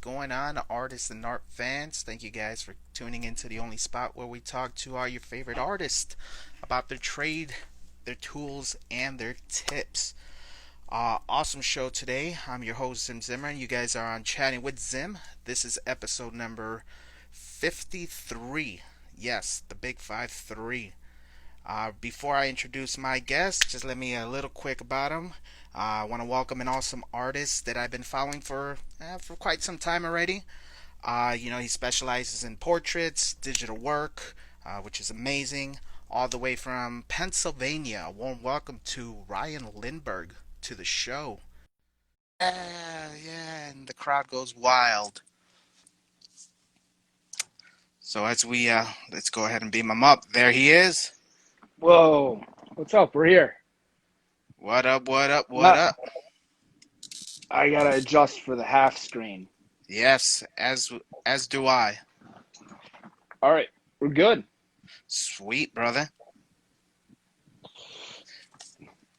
going on, artists and art fans? Thank you guys for tuning into the only spot where we talk to all your favorite artists about their trade, their tools, and their tips. Awesome show today. I'm your host, Zim Zimmer, and you guys are on Chatting with Zim. This is episode number 53. Yes, the big 5-3. Before I introduce my guest, just let me a little quick about him. I want to welcome an awesome artist that I've been following for quite some time already. He specializes in portraits, digital work, which is amazing, all the way from Pennsylvania. A warm welcome to Ryan Lindberg to the show. Yeah, and the crowd goes wild. So as we let's go ahead and beam him up. There he is. Whoa, what's up? We're here. What up? What up? What Not, up? I gotta adjust for the half screen. Yes, as do I. All right, we're good. Sweet, brother.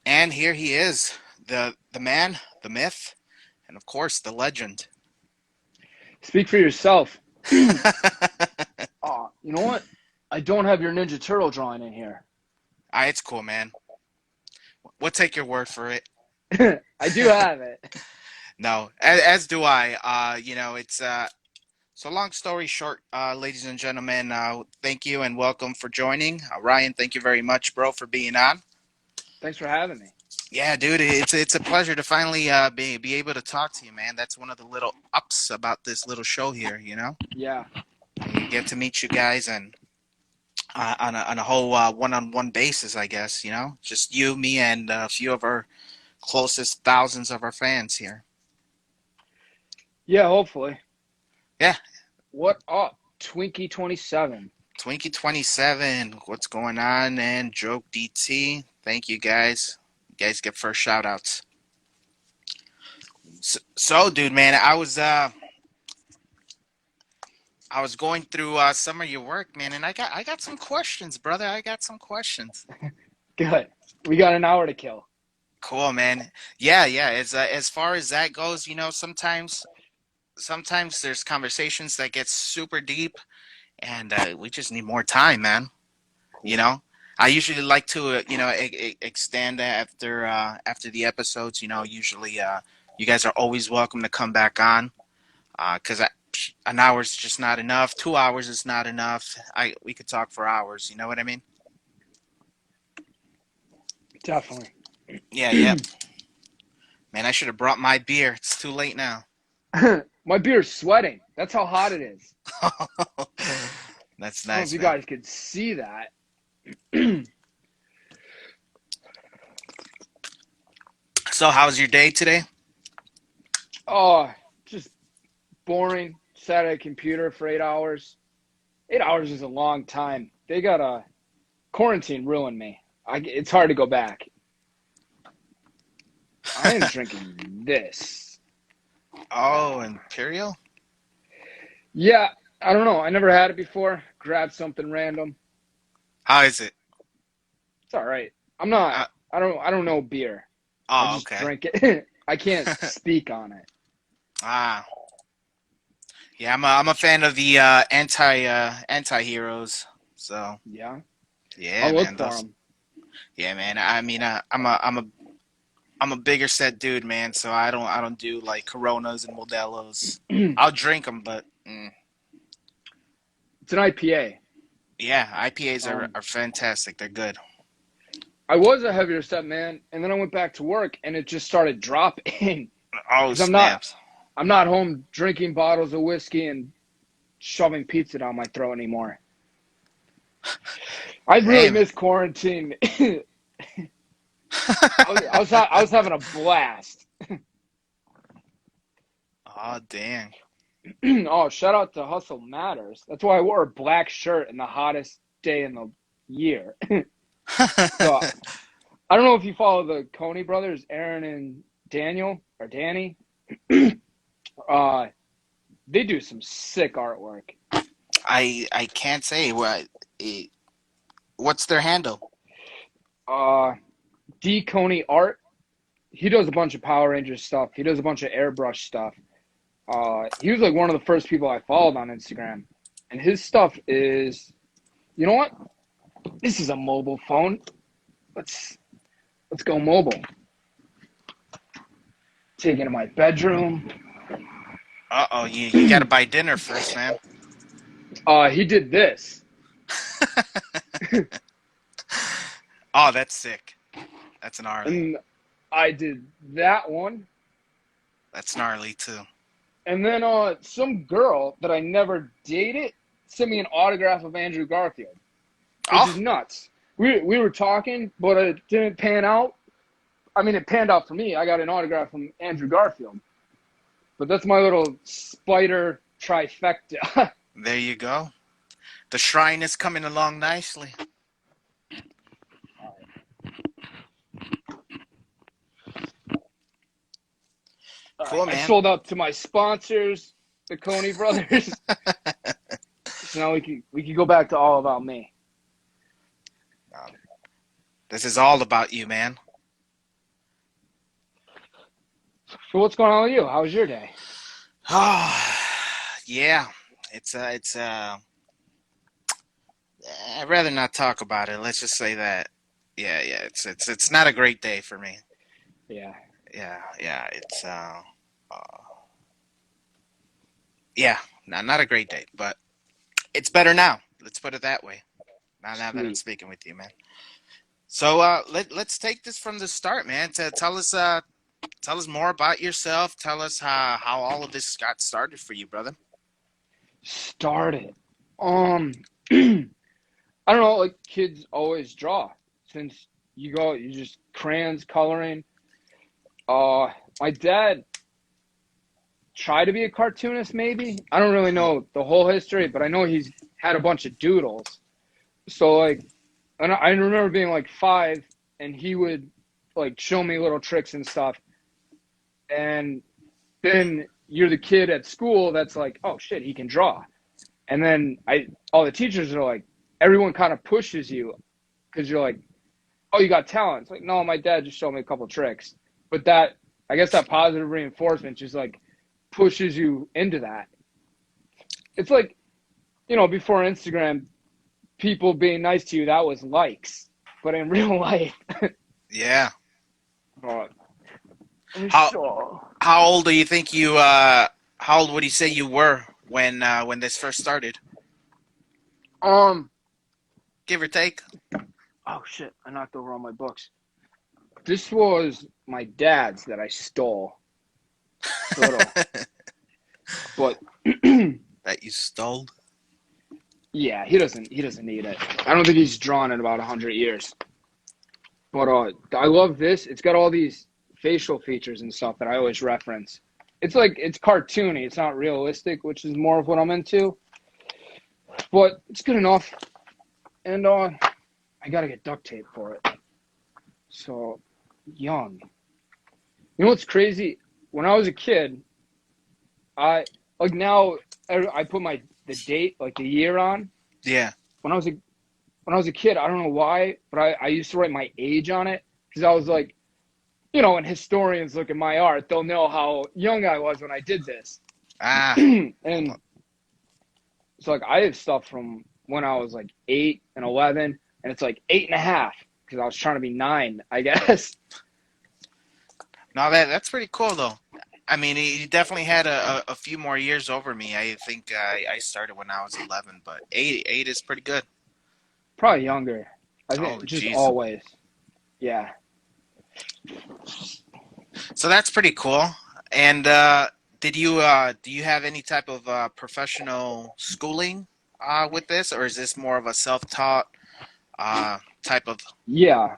And here he is, the man, the myth, and of course the legend. Speak for yourself. You know what? I don't have your Ninja Turtle drawing in here. It's cool, man. We'll take your word for it. I do have it. No, as do I. It's so long story short, ladies and gentlemen, thank you and welcome for joining. Ryan, thank you very much, bro, for being on. Thanks for having me. Yeah, dude, it's a pleasure to finally be able to talk to you, man. That's one of the little ups about this little show here, you know. Yeah. You get to meet you guys and on a whole one-on-one basis, I guess, you know, just you, me, and a few of our closest thousands of our fans here. Yeah, hopefully. Yeah. What up, Twinkie27? Twinkie27, what's going on? And Joke DT, thank you guys. You guys get first shout outs. So dude, man, I was going through some of your work, man, and I got some questions, brother. I got some questions. Good. We got an hour to kill. Cool, man. Yeah. As far as that goes, you know, sometimes there's conversations that get super deep, and we just need more time, man. You know, I usually like to, extend after the episodes. You know, usually you guys are always welcome to come back on, because an hour is just not enough. 2 hours is not enough. We could talk for hours. You know what I mean? Definitely. Yeah. Man, I should have brought my beer. It's too late now. My beer's sweating. That's how hot it is. That's I don't know nice, if you man. guys could see that. So, how's your day today? Oh, just boring. Sat at a computer for 8 hours. 8 hours is a long time. They got a quarantine ruined me. It's hard to go back. I am drinking this. Oh, Imperial? Yeah, I don't know. I never had it before. Grabbed something random. How is it? It's all right. I'm not. Uh, I don't know beer. I oh, just okay. drink it. I can't speak on it. Ah, yeah. I'm a fan of the anti-heroes. So Yeah, yeah, I'll look man. for them. Yeah, man. I mean, I'm a bigger set dude, man. So I don't do like Coronas and Modelos. I'll drink them, but It's an IPA. yeah, IPAs are Um, are fantastic. They're good. I was a heavier set man, and then I went back to work, and it just started dropping. Oh, Because I'm not snaps. I'm not home drinking bottles of whiskey and shoving pizza down my throat anymore. I really Damn. miss quarantine. I was having a blast. Oh, dang. Oh, shout out to Hustle Matters. That's why I wore a black shirt in the hottest day in the year. So I don't know if you follow the Coney brothers, Aaron and Daniel or Danny. Uh, they do some sick artwork. I can't say what's their handle. Uh, D Coney Art. He does a bunch of Power Rangers stuff. He does a bunch of airbrush stuff. He was like one of the first people I followed on Instagram, and his stuff is, you know what? This is a mobile phone. Let's go mobile. Take it to my bedroom. Uh-oh, you got to buy dinner first, man. He did this. Oh, that's sick. That's gnarly. And I did that one. That's gnarly, too. And then some girl that I never dated sent me an autograph of Andrew Garfield, which is Oh, nuts. We were talking, but it didn't pan out. I mean, it panned out for me. I got an autograph from Andrew Garfield. But that's my little spider trifecta. there you go. The shrine is coming along nicely. Cool, I man. sold out to my sponsors, the Coney brothers. So now we can go back to all about me. This is all about you, man. So what's going on with you? How was your day? Oh, yeah. I'd rather not talk about it. Let's just say that. Yeah. It's not a great day for me. Yeah. Yeah. Yeah. Not a great day, but it's better now. Let's put it that way. Now that I'm speaking with you, man. So let's take this from the start, man. Tell us more about yourself. Tell us how all of this got started for you, brother. Started. I don't know, like kids always draw. Since you just crayons, coloring. My dad tried to be a cartoonist, maybe. I don't really know the whole history, but I know he's had a bunch of doodles. So like, and I remember being like 5, and he would like show me little tricks and stuff. And then you're the kid at school that's like, oh shit, he can draw. And then all the teachers are like, everyone kind of pushes you because you're like, oh, you got talent. It's like, no, my dad just showed me a couple tricks. But I guess that positive reinforcement just like pushes you into that. It's like, before Instagram, people being nice to you, that was likes. But in real life, Yeah. oh, How old do you think you? How old would you say you were when this first started? Give or take. Oh shit! I knocked over all my books. This was my dad's that I stole. But That you stole? yeah, he doesn't need it. I don't think he's drawn in about 100 years. But I love this. It's got all these facial features and stuff that I always reference. It's like it's cartoony. It's not realistic, which is more of what I'm into. But it's good enough. And I gotta get duct tape for it. So young. You know what's crazy? When I was a kid, I like now I put the date, like the year on. Yeah. When I was a kid, I don't know why, but I used to write my age on it because I was like, when historians look at my art, they'll know how young I was when I did this. Ah. And it's like I have stuff from when I was like 8 and 11, and it's like 8.5 because I was trying to be 9, I guess. No, that's pretty cool though. I mean, he definitely had a few more years over me. I think I started when I was 11, but eight is pretty good. Probably younger. I think Holy just jeez. always. Yeah. So that's pretty cool. And do you have any type of professional schooling with this, or is this more of a self-taught type of? Yeah.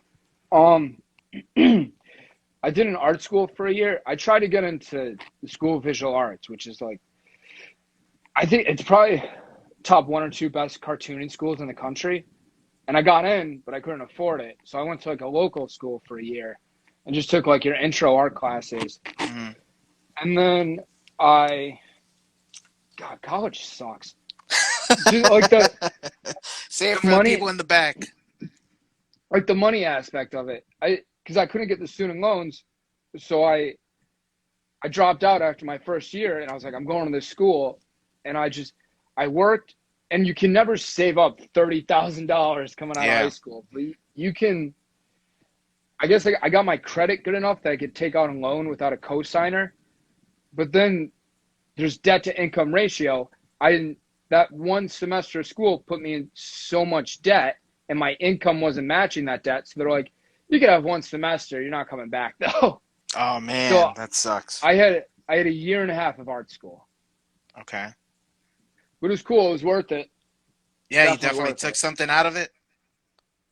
I did an art school for a year. I tried to get into the School of Visual Arts, which is like, I think it's probably top 1 or 2 best cartooning schools in the country. And I got in, but I couldn't afford it. So I went to like a local school for a year and just took like your intro art classes. Mm-hmm. And then God, college sucks. Just like Say it the for money, the people in the back. like the money aspect of it. Because I couldn't get the student loans, so I I dropped out after my first year, and I was like, I'm going to this school, and I worked, and you can never save up $30,000 coming out of high Yeah. school, but you can. I guess I got my credit good enough that I could take out a loan without a cosigner, but then there's debt to income ratio. I didn't. That one semester of school put me in so much debt, and my income wasn't matching that debt. So they're like, you could have one semester, you're not coming back though. Oh So man, that sucks. I had a year and a half of art school, Okay. but it was cool. It was worth it. Yeah, you Definitely definitely worth took it. something out of it.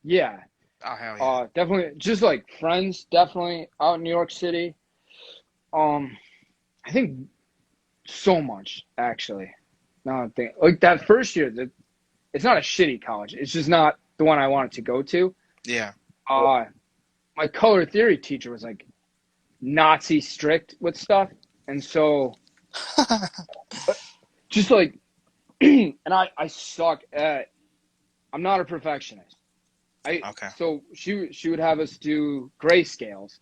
Yeah. Oh hell yeah. Definitely just like friends. Definitely out in New York City. Um, I think so much actually. Now I think like that first year, that it's not a shitty college. It's just not the one I wanted to go to. Yeah. Uh, my color theory teacher was like Nazi strict with stuff, and so just like, and I suck at. I'm not a perfectionist. I Okay. so she would have us do grayscales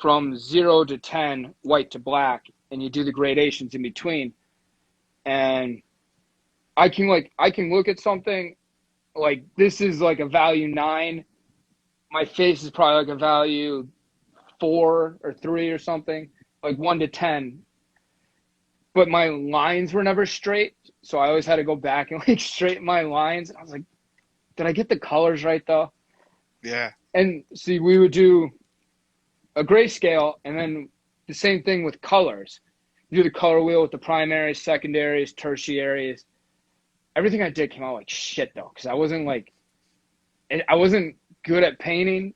from 0 to 10, white to black, and you do the gradations in between. And I can look at something like this is like a value 9. My face is probably like a value 4 or 3 or something, like 1 to 10. But my lines were never straight, so I always had to go back and like straighten my lines. And I was like, did I get the colors right though? Yeah. And see, we would do a grayscale, and then the same thing with colors. You do the color wheel with the primaries, secondaries, tertiaries. Everything I did came out like shit though, because I wasn't good at painting.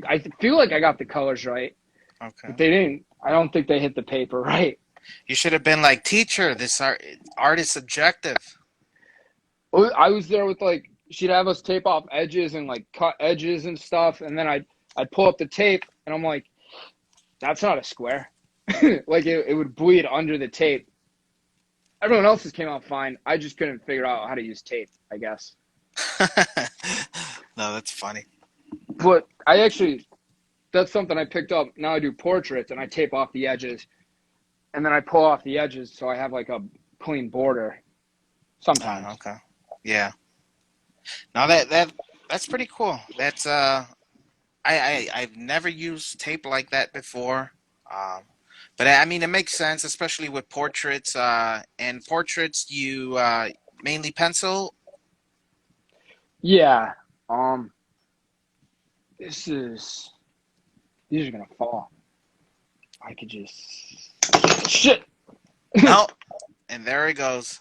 I feel like I got the colors right, Okay. but they didn't. I don't think they hit the paper right. You should have been like, teacher, this art is subjective. I was there with like she'd have us tape off edges and like cut edges and stuff, and then I'd pull up the tape, and I'm like, that's not a square. Like it would bleed under the tape. Everyone else's came out fine. I just couldn't figure out how to use tape, I guess. No, that's funny. But I actually, that's something I picked up. Now I do portraits and I tape off the edges and then I pull off the edges so I have like a clean border sometimes. Okay. Yeah. Now that's pretty cool. That's I've never used tape like that before. Um, but I mean, it makes sense, especially with portraits. And portraits, you mainly pencil. Yeah. Um, this is, these are gonna fall. I could just, shit. Oh, and there it goes.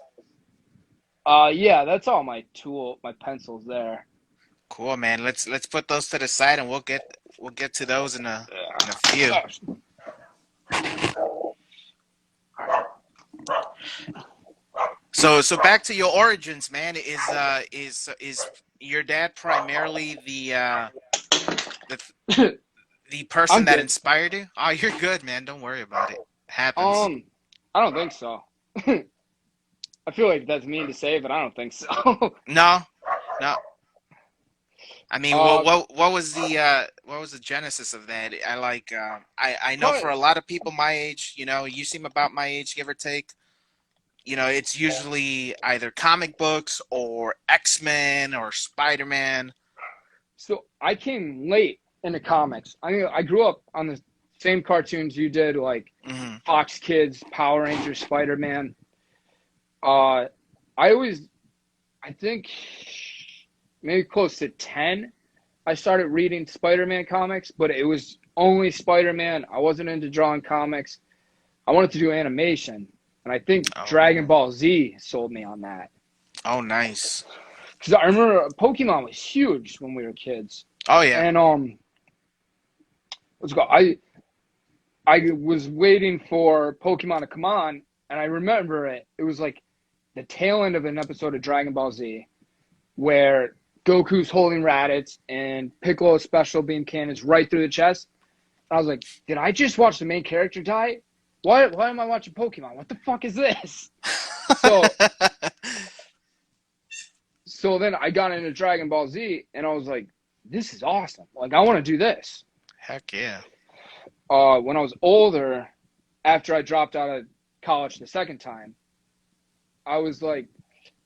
Yeah, that's all my pencils there. Cool, man. Let's put those to the side, and we'll get to those in a few. So back to your origins, man. Is your dad primarily the the person I'm that good. inspired you? Oh, you're good, man. Don't worry about it. It happens. I don't think so. I feel like that's mean to say, but I don't think so. No, no. I mean, uh, what was the genesis of that? I know for probably, a lot of people my age, you seem about my age, give or take. It's usually either comic books or X-Men or Spider-Man. so I came late into comics. I mean, I grew up on the same cartoons you did, like Hmm. Fox Kids, Power Rangers, Spider Man. Uh, I always, I think maybe close to 10, I started reading Spider Man comics, but it was only Spider Man. I wasn't into drawing comics. I wanted to do animation, and I think Dragon Oh, Ball Z sold me on that. oh, nice. Because I remember Pokemon was huge when we were kids, Oh yeah. and let's go. I was waiting for Pokemon to come on, and I remember it. It was like the tail end of an episode of Dragon Ball Z where Goku's holding Raditz and Piccolo's special beam cannons right through the chest. And I was like, did I just watch the main character die? Why am I watching Pokemon? What the fuck is this? So so then I got into Dragon Ball Z and I was like, this is awesome. Like I want to do this. Heck yeah. When I was older, after I dropped out of college the second time, I was like,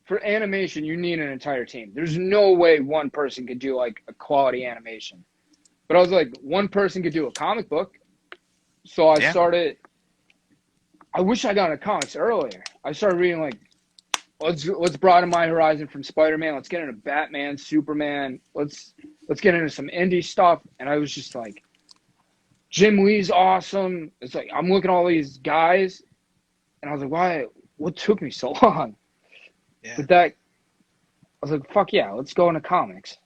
for animation, you need an entire team. There's no way one person could do like a quality animation. But I was like, one person could do a comic book. So I Yeah. started, I wish I got into comics earlier. I started reading like, let's broaden my horizon from Spider-Man. Let's get into Batman, Superman. Let's get into some indie stuff. And I was just like, Jim Lee's awesome. It's like I'm looking at all these guys, and I was like, why? What took me so long? Yeah. But that I was like, fuck yeah, let's go into comics.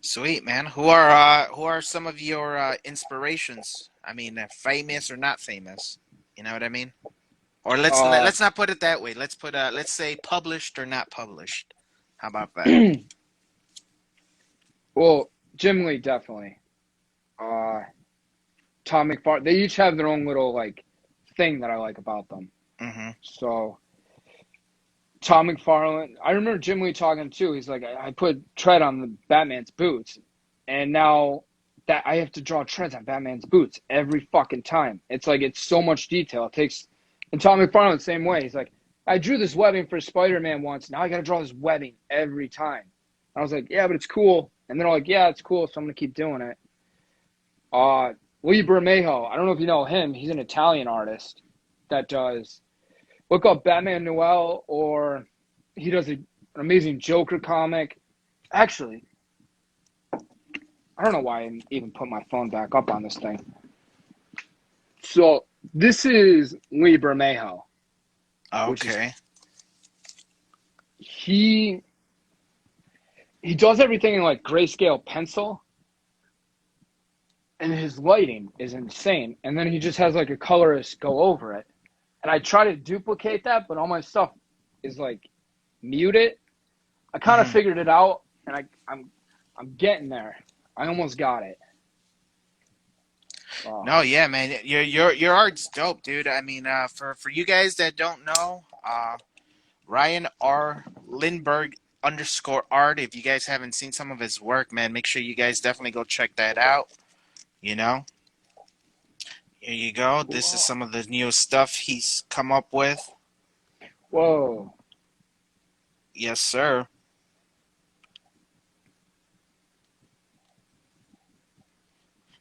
Sweet, man. Who are some of your inspirations? I mean, famous or not famous? You know what I mean? Or Uh, let's not put it that way. Let's say published or not published. How about that? well, Jim Lee definitely. Uh, Tom McFarlane. They each have their own little like thing that I like about them. Mm-hmm. So Tom McFarlane, I remember Jim Lee talking too. He's like, I put tread on the Batman's boots, and now that I have to draw treads on Batman's boots every fucking time. It's like it's so much detail. It takes, and Tom McFarlane the same way. He's like, I drew this webbing for Spider-Man once. Now I got to draw this webbing every time. I was like, yeah, but it's cool. And they're like, yeah, it's cool, so I'm gonna keep doing it. Lee Bermejo, I don't know if you know him. He's an Italian artist that does. Look up Batman Noel, or he does an amazing Joker comic. Actually, I don't know why I even put my phone back up on this thing. So this is Lee Bermejo, which is Okay. he does everything in like grayscale pencil, and his lighting is insane. And then he just has like a colorist go over it. And I try to duplicate that, but all my stuff is like muted. I kind of Mm-hmm. figured it out, and I'm getting there. I almost got it. Oh. No, yeah, man. Your art's dope, dude. I mean, for you guys that don't know, Ryan R. Lindberg underscore art. If you guys haven't seen some of his work, man, make sure you guys definitely go check that out. You know, here you go. This is Whoa. some of the new stuff he's come up with. Whoa. Yes, sir.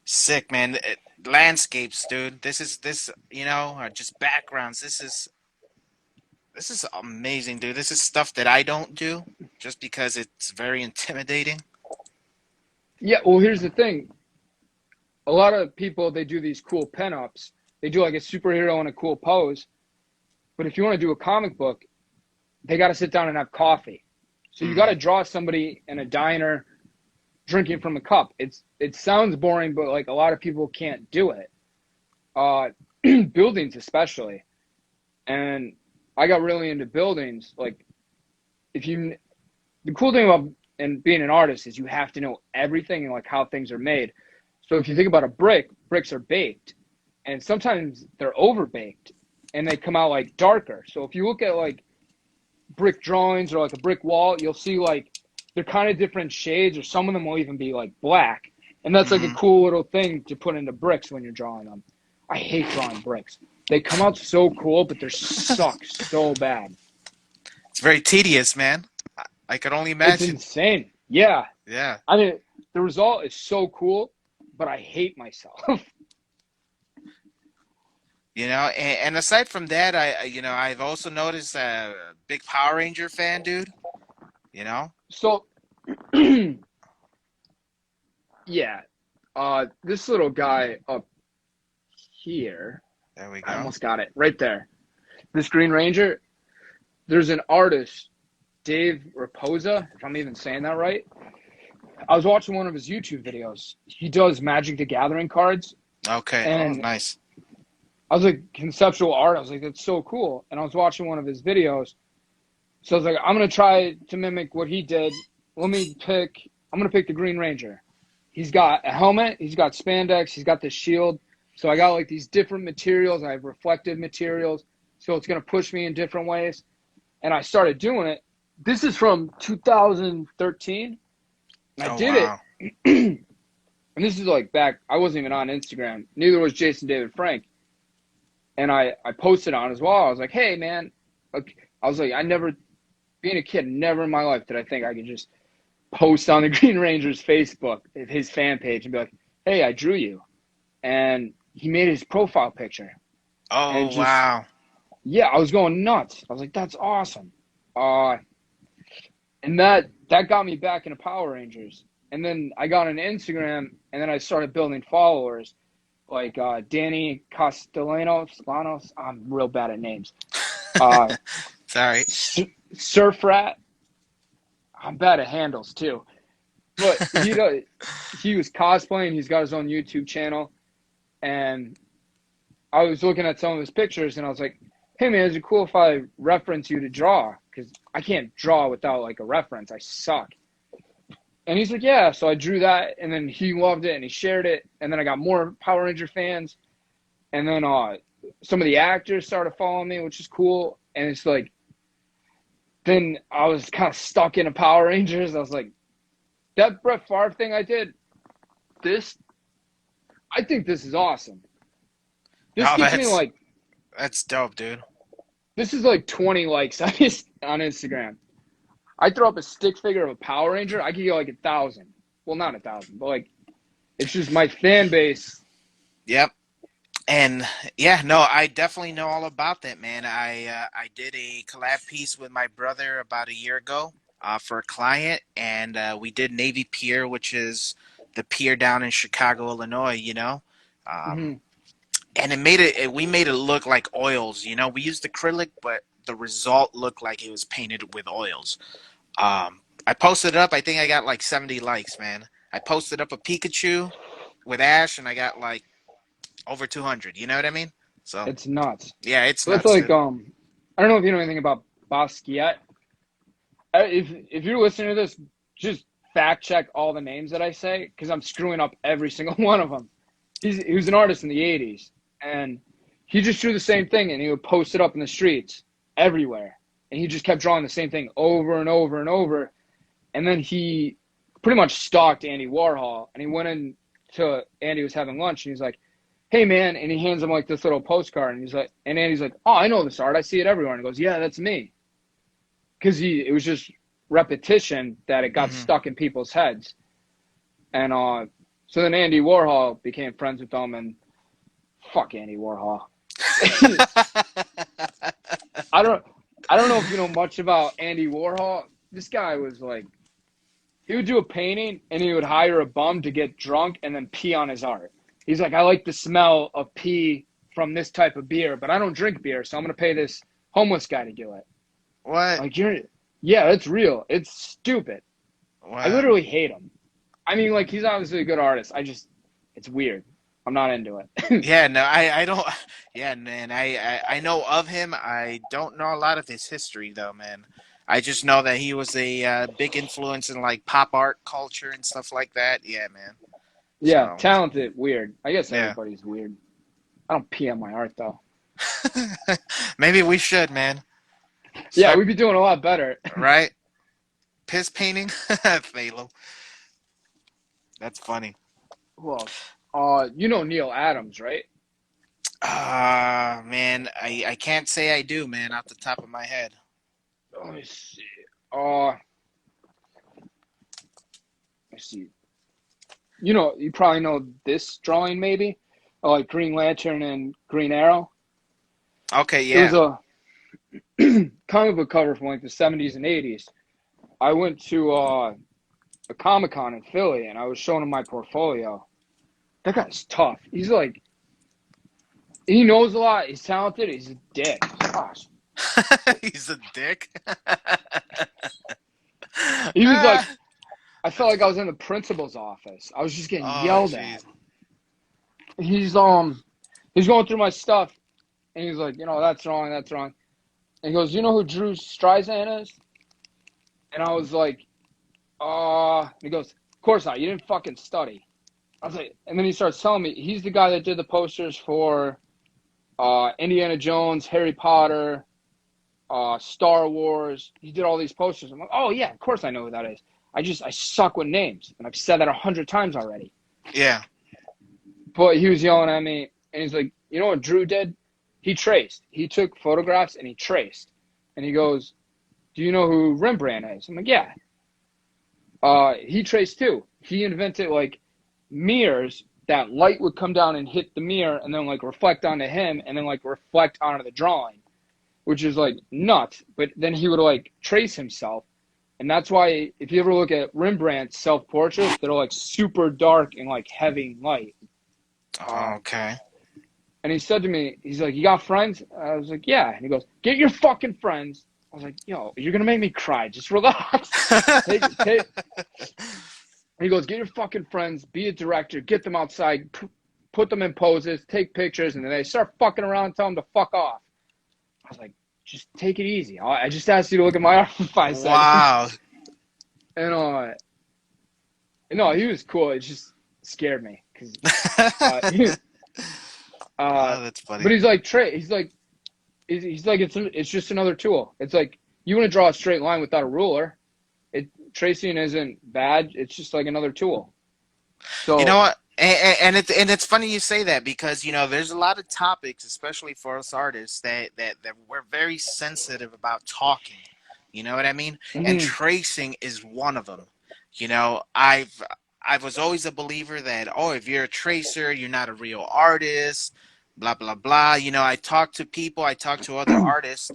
Sick, man. Landscapes, dude. This. You know, just backgrounds. This is amazing, dude. This is stuff that I don't do, just because it's very intimidating. Yeah, well, here's the thing. A lot of people, they do these cool pinups. They do like a superhero in a cool pose. But if you want to do a comic book, they got to sit down and have coffee. So you got Mm-hmm. to draw somebody in a diner drinking from a cup. It sounds boring, but like a lot of people can't do it. Uh, buildings especially. And I got really into buildings. Like if you, the cool thing about and being an artist is you have to know everything and like how things are made. So if you think about a brick, bricks are baked, and sometimes they're over baked, and they come out like darker. So if you look at like brick drawings or like a brick wall, you'll see like they're kind of different shades, or some of them will even be like black. And that's like a Mm-hmm. cool little thing to put into bricks when you're drawing them. I hate drawing bricks. They come out so cool, but they suck so bad. It's very tedious, man. I could only It's imagine. insane. Yeah. Yeah. I mean, the result is so cool, but I hate myself. You know, and aside from that, you know, I've also noticed a big Power Ranger fan, dude. You know. So, yeah. This little guy up here, There we I go. almost got it right there. This Green Ranger, there's an artist, Dave Raposa, if I'm even saying that right. I was watching one of his YouTube videos. He does Magic the Gathering cards, Okay. Oh, and nice. I was like, conceptual art. I was like, that's so cool. And I was watching one of his videos. So I was like, I'm going to try to mimic what he did. I'm going to pick the Green Ranger. He's got a helmet. He's got spandex. He's got the shield. So I got like these different materials. I have reflective materials. So it's going to push me in different ways. And I started doing it. This is from 2013. And I Oh, did wow. it. And this is like back, I wasn't even on Instagram. Neither was Jason David Frank. and I posted on as well. I was like, hey man, like, I was like, I never, being a kid, never in my life did I think I could just post on the Green Ranger's Facebook, his fan page, and be like, hey, I drew you. And he made his profile picture. And Oh, just, wow. yeah, I was going nuts. I was like, that's awesome. And that got me back into Power Rangers. And then I got on Instagram, and then I started building followers, like Danny Castellanos. I'm real bad at names. Uh, Sorry. Surf Rat. I'm bad at handles too. But he was cosplaying. He's got his own YouTube channel, and I was looking at some of his pictures, and I was like, "Hey man, is it cool if I reference you to draw? Because I can't draw without like a reference. I suck." And he's like, "Yeah." So I drew that, and then he loved it, and he shared it, and then I got more Power Ranger fans, and then some of the actors started following me, which is cool. And it's like, then I was kind of stuck in a Power Rangers. I was like, that Brett Favre thing I did, this, I think this is awesome. This Oh, gets me like, that's dope, dude. this is like 20 likes on Instagram. I throw up a stick figure of a Power Ranger, I could get like 1,000. Well, not 1,000, but like, it's just my fan base. Yep. And yeah, no, I definitely know all about that, man. I did a collab piece with my brother about a year ago for a client, and we did Navy Pier, which is the pier down in Chicago, Illinois. Um, Mm-hmm. and we made it look like oils. We used acrylic, but the result looked like it was painted with oils. I posted it up. I think I got like 70 likes, man. I posted up a Pikachu with Ash, and I got like over 200. You know what I mean? So It's nuts. yeah, it's So it's nuts, like, dude. I don't know if you know anything about Basquiat. If you're listening to this, just fact check all the names that I say because I'm screwing up every single one of them. He was an artist in the '80s, and he just drew the same thing, and he would post it up in the streets everywhere, and he just kept drawing the same thing over and over and over. And then he pretty much stalked Andy Warhol, and he went in to Andy was having lunch, and he's like, "Hey man," and he hands him like this little postcard, and he's like, and Andy's like, "Oh, I know this art. I see it everywhere." And he goes, "Yeah, that's me." Because it was just repetition that it got Hmm. stuck in people's heads. And so then Andy Warhol became friends with them, and fuck Andy Warhol. I don't I don't know if you know much about Andy Warhol. This guy was like, he would do a painting and he would hire a bum to get drunk and then pee on his art. He's like, I like the smell of pee from this type of beer, but I don't drink beer, so I'm gonna pay this homeless guy to do it. What? Like yeah, it's real. It's stupid. I What? literally hate him. I mean, like, he's obviously a good artist. It's weird. I'm not into it. Yeah, no, I don't. Yeah, man, I know of him. I don't know a lot of his history, though, man. I just know that he was a big influence in like pop art culture and stuff like that. Yeah, man. Yeah, So, talented, weird. I guess yeah. everybody's weird. I don't pee on my art, though. Maybe we should, man. Yeah, Start, we'd be doing a lot better. right? Piss painting? Phalo. That's funny. Who else? You know Neil Adams, right? Man, I can't say I do, man, off the top of my head. Let me see. Uh, let's see. You probably know this drawing, maybe? Like Green Lantern and Green Arrow. Okay, It was yeah. a comic book cover from like the 70s and 80s. I went to a Comic Con in Philly, and I was showing him my portfolio. That guy's tough. He's like, he knows a lot. He's talented. He's a dick. Gosh, He's a dick. he was like, Ah. I felt like I was in the principal's office. I was just getting Oh, yelled at. jeez. He's going through my stuff, and he's like, that's wrong, that's wrong. And he goes, you know who Drew Streisand is? And I was like, he goes, of course not. You didn't fucking study. I was like, and then he starts telling me he's the guy that did the posters for Indiana Jones, Harry Potter, Star Wars. He did all these posters. I'm like, oh yeah, of course I know who that is. I suck with names, and I've said that 100 times already. Yeah. But he was yelling at me, and he's like, you know what Drew did? he traced. He took photographs and he traced. And he goes, do you know who Rembrandt is? I'm like, yeah. He traced too. He invented like mirrors that light would come down and hit the mirror and then like reflect onto him and then like reflect onto the drawing, which is like nuts. But then he would like trace himself. And that's why if you ever look at Rembrandt's self-portraits, they're like super dark and like heavy light. Okay. And he said to me, he's like, you got friends? I was like, yeah. And he goes, get your fucking friends. I was like, yo, you're going to make me cry. Just relax. take. He goes, get your fucking friends, be a director, get them outside, put them in poses, take pictures, and then they start fucking around and tell them to fuck off. I was like, just take it easy. I just asked you to look at my art for 5 seconds. Wow. And, no, he was cool. It just scared me. Cause, Oh, that's funny. But he's like, it's just another tool. It's like, you want to draw a straight line without a ruler. Tracing isn't bad. It's just like another tool. So you know what? And it's funny you say that because there's a lot of topics, especially for us artists, that we're very sensitive about talking. You know what I mean? And tracing is one of them. I was always a believer that if you're a tracer, you're not a real artist. Blah blah blah. I talk to people. I talk to other artists.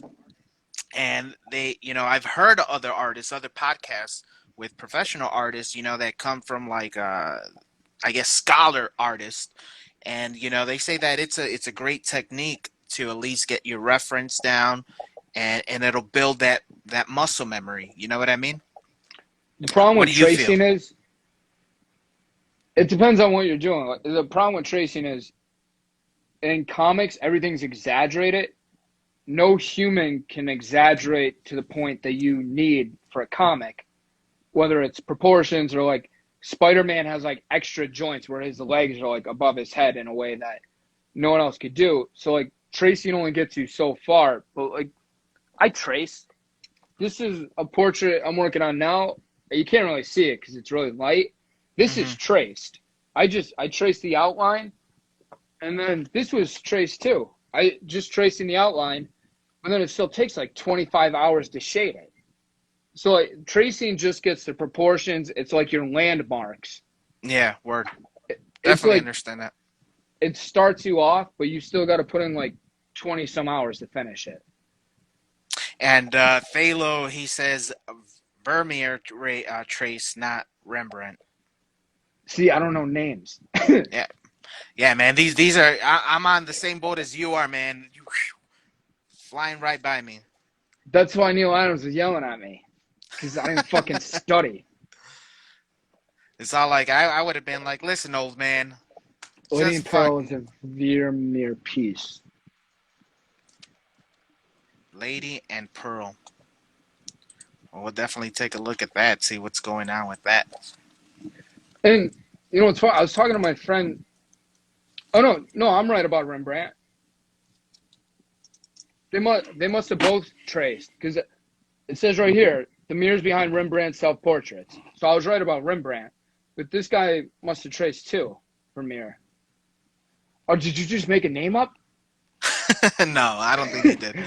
And they, I've heard other artists, other podcasts with professional artists, that come from like, I guess, scholar artists. And, they say that it's a great technique to at least get your reference down and it'll build that muscle memory. You know what I mean? The problem with tracing is, it depends on what you're doing. The problem with tracing is, in comics, everything's exaggerated. No human can exaggerate to the point that you need for a comic, whether it's proportions or like Spider-Man has like extra joints where his legs are like above his head in a way that no one else could do. So like tracing only gets you so far, but like I trace. This is a portrait I'm working on now. You can't really see it because it's really light. This is traced. I traced the outline, and then this was traced too. I just tracing the outline, and then it still takes like 25 hours to shade it. So like, tracing just gets the proportions. It's like your landmarks. Yeah, word. It's Definitely like, understand that. It starts you off, but you still got to put in like 20 some hours to finish it. And Thalo, he says Vermeer trace, not Rembrandt. See, I don't know names. Yeah, man. These are. I'm on the same boat as you are, man. You flying right by me. That's why Neil Adams was yelling at me, because I didn't fucking study. It's all like I would have been like, listen, old man. Lady and Pearl is a Vermeer piece. Lady and Pearl. Well, we'll definitely take a look at that. See what's going on with that. And you know what's funny? I was talking to my friend. Oh no, I'm right about Rembrandt. They must have both traced, because it says right here the mirrors behind Rembrandt's self-portraits. So I was right about Rembrandt, but this guy must have traced too, Vermeer. Or did you just make a name up? No, I don't think he did.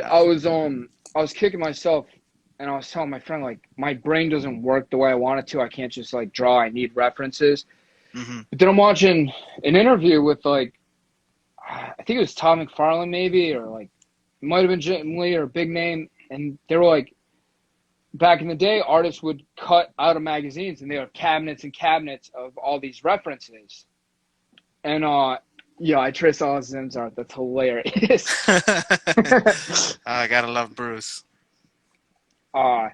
I was kicking myself, and I was telling my friend, like, my brain doesn't work the way I want it to. I can't just like draw. I need references. But then I'm watching an interview with like, I think it was Todd McFarlane maybe, or like it might have been Jim Lee or a big name, and they were like, back in the day, artists would cut out of magazines, and they have cabinets and cabinets of all these references. And yeah, I trace all of Zim's art. That's hilarious. I gotta love Bruce. And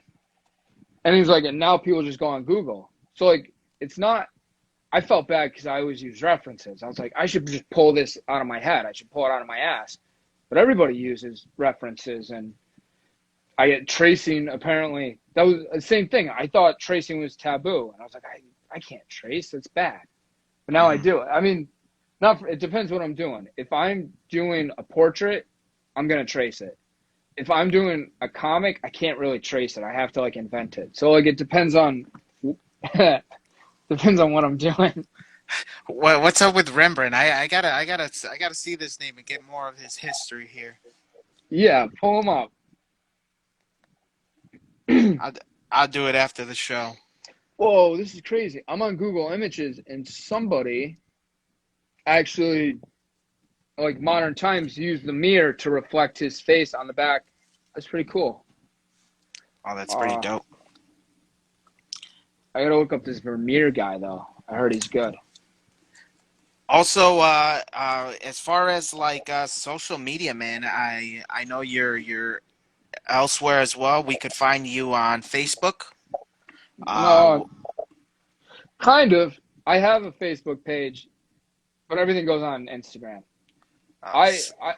he's like, and now people just go on Google. So like, it's not. I felt bad because I always use references. I was like, I should just pull this out of my head. I should pull it out of my ass. But everybody uses references, and I get tracing. Apparently, that was the same thing. I thought tracing was taboo, and I was like, I can't trace. That's bad. But now I do it. I mean, it depends what I'm doing. If I'm doing a portrait, I'm gonna trace it. If I'm doing a comic, I can't really trace it. I have to like invent it. So like, it depends on. Depends on what I'm doing. What's up with Rembrandt? I gotta see this name and get more of his history here. Yeah, pull him up. I'll I'll do it after the show. Whoa, this is crazy. I'm on Google Images and somebody actually, like modern times, used the mirror to reflect his face on the back. That's pretty cool. Oh, that's pretty Uh, dope. I gotta look up this Vermeer guy though. I heard he's good. Also, as far as like social media, man, I know you're elsewhere as well. We could find you on Facebook. Uh, No, kind of. I have a Facebook page, but everything goes on Instagram. uh, I I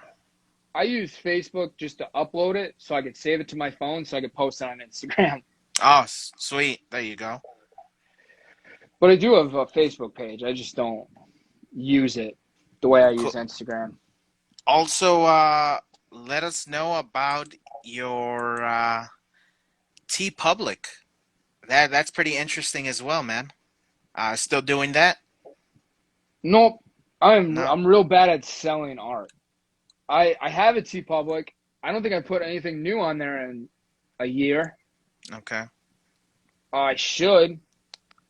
I use Facebook just to upload it so I could save it to my phone so I could post it on Instagram. oh, sweet. There you go. But I do have a Facebook page. I just don't use it the way I use Cool. Instagram. Also, let us know about your T Public. That's pretty interesting as well, man. Still doing that? Nope. No. I'm real bad at selling art. I have a T Public. I don't think I put anything new on there in a year. Okay. I should.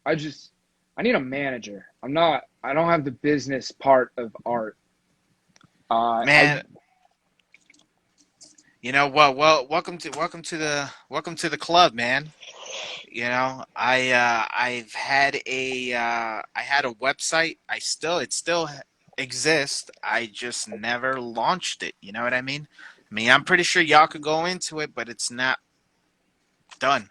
I need a manager. I don't have the business part of art. I Man, you know what? Well, welcome to the club, man. You know, I've had I had a website. It still exists. I just never launched it. You know what I mean? I mean, I'm pretty sure y'all could go into it, but it's not done.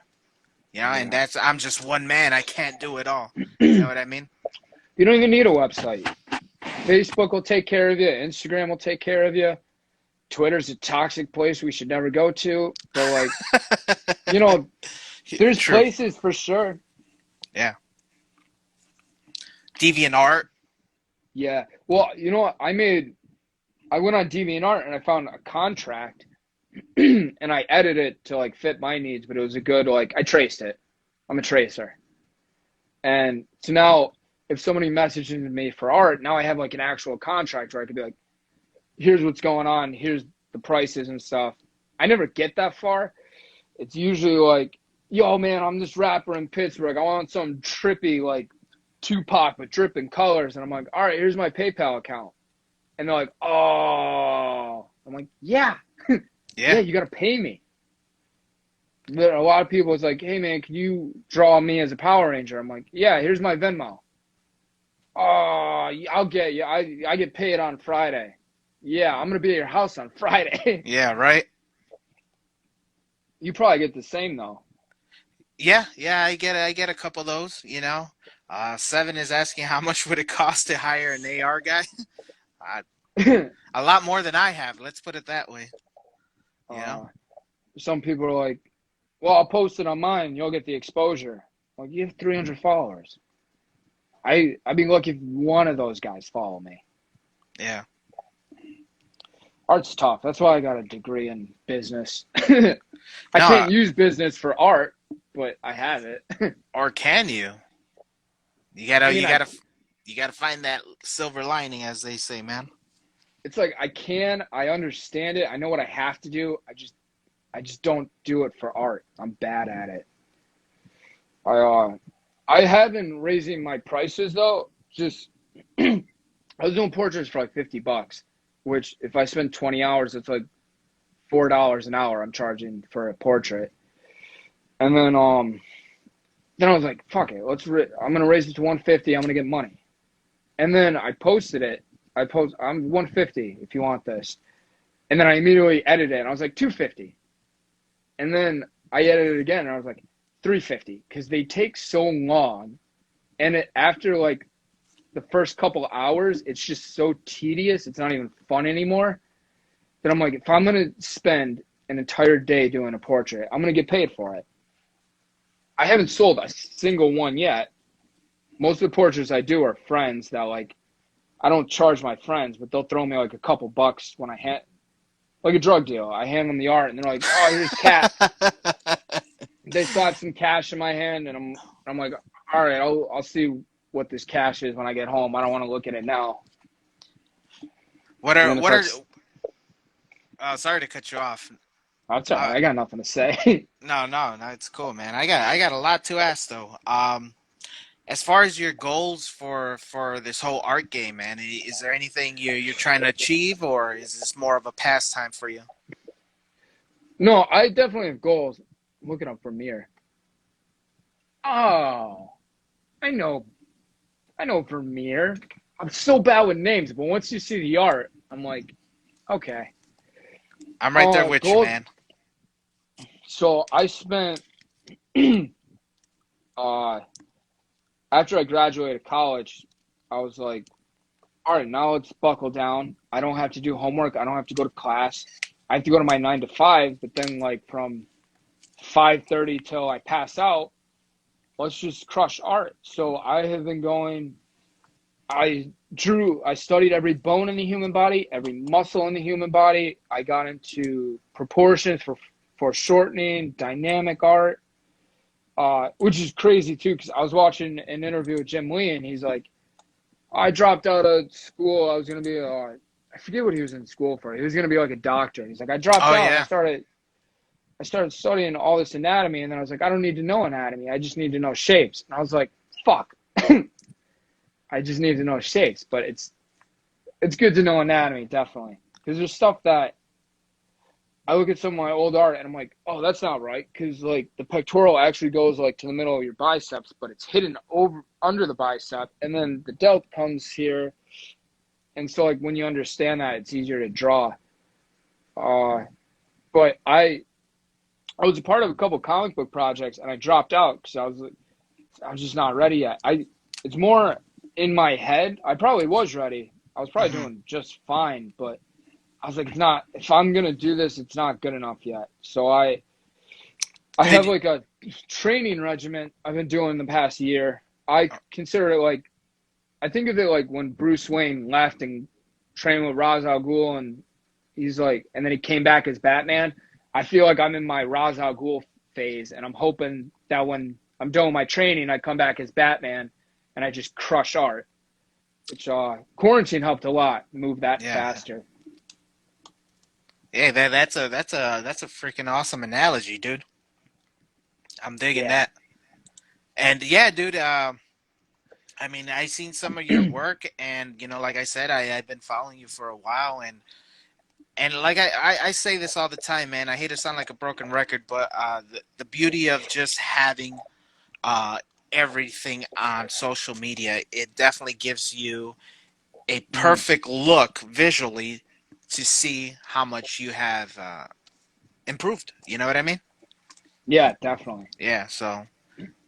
You know, and yeah. that's I'm just one man. I can't do it all. You know what I mean? You don't even need a website. Facebook will take care of you. Instagram will take care of you. Twitter's a toxic place we should never go to. But like, you know, there's True. places for sure. Yeah. DeviantArt. Yeah. Well, you know what? I went on DeviantArt and I found a contract and I edited it to like fit my needs, but it was a good like I traced it. I'm a tracer. And so now if somebody messages me for art, now I have like an actual contract where I could be like, here's what's going on, here's the prices and stuff. I never get that far. It's usually like, yo man, I'm this rapper in Pittsburgh. I want some trippy like Tupac with dripping colors. And I'm like, all right, here's my PayPal account. And they're like, oh. I'm like, yeah, yeah, Yeah. you got to pay me. There are a lot of people, it's like, hey, man, can you draw me as a Power Ranger? I'm like, yeah, here's my Venmo. Oh, I'll get you. I get paid on Friday. Yeah, I'm going to be at your house on Friday. Yeah. Right. You probably get the same, though. Yeah. Yeah. I get a couple of those. You know. Seven is asking how much would it cost to hire an AR guy? Uh, a lot more than I have. Let's put it that way. You know. uh, some people are like, well, I'll post it on mine. You'll get the exposure. Like, you have 300 followers. I'd be lucky if one of those guys follow me. Yeah. Art's tough. That's why I got a degree in business. I No. can't use business for art, but I have it. Or can you? I mean, You gotta find that silver lining, as they say, man. it's like I understand it. I know what I have to do. I just don't do it for art. I'm bad at it. I have been raising my prices though. Just I was doing portraits for like $50, which if I spend 20 hours, it's like $4 an hour I'm charging for a portrait. And then I was like, fuck it, I'm gonna raise it to 150. I'm gonna get money. And then I posted it. I'm 150 if you want this. And then I immediately edited it and I was like 250. And then I edited it again and I was like 350 because they take so long. And after like the first couple hours, it's just so tedious. It's not even fun anymore. That I'm like, if I'm gonna spend an entire day doing a portrait, I'm gonna get paid for it. I haven't sold a single one yet. Most of the portraits I do are friends that like I don't charge my friends, but they'll throw me like a couple bucks when I hand like a drug deal. I hand them the art and they're like, "Oh, here's cash." They slap some cash in my hand and I'm like, "All right, I'll see what this cache is when I get home. I don't want to look at it now. What And are then it what are? starts. Sorry to cut you off. Oh, it's all right. Uh, I got nothing to say. no, it's cool, man. I got a lot to ask though. As far as your goals for this whole art game, man, is there anything you're trying to achieve, or is this more of a pastime for you? No, I definitely have goals. I'm looking up Vermeer. Oh, I know. I know Vermeer. I'm so bad with names, but once you see the art, I'm like, okay. I'm right there with you, Goals. man. So I spent uh after I graduated college, I was like, all right, now let's buckle down. I don't have to do homework. I don't have to go to class. I have to go to my 9 to 5, but then like from 5:30 till I pass out, let's just crush art. So I have been going. I studied every bone in the human body, every muscle in the human body. I got into proportions for shortening, dynamic art, which is crazy too, because I was watching an interview with Jim Lee, and he's like, I dropped out of school. I was going to be I forget what he was in school for. He was going to be like a doctor. He's like, I dropped Oh out and yeah, I started studying all this anatomy, and then I was like, I don't need to know anatomy. I just need to know shapes. And I was like, fuck. I just need to know shapes, but it's good to know anatomy, definitely. Because there's stuff that I look at some of my old art and I'm like, oh, that's not right. Because like the pectoral actually goes like to the middle of your biceps, but it's hidden over under the bicep, and then the delt comes here. And so like when you understand that, it's easier to draw. Uh, but I was a part of a couple comic book projects, and I dropped out because I was just not ready yet. It's more in my head. I probably was ready. I was probably hmm doing just fine, but I was like, it's not. If I'm gonna do this, it's not good enough yet. So I Did have you? like a training regimen I've been doing the past year. I consider it like I think of it like when Bruce Wayne left and trained with Ra's al Ghul, and he's like, and then he came back as Batman. I feel like I'm in my Ra's al Ghul phase, and I'm hoping that when I'm done with my training, I come back as Batman, and I just crush art. Which quarantine helped a lot move that Yeah, faster. yeah. That's a freaking awesome analogy, dude. I'm digging Yeah. that. And yeah, dude. I mean, I seen some of your work, and like I said, I've been following you for a while, and like I say this all the time, man. I hate to sound like a broken record, but the beauty of just having uh, everything on social media, it definitely gives you a Mm. perfect look visually to see how much you have improved. You know what I mean? Yeah, definitely. Yeah. So,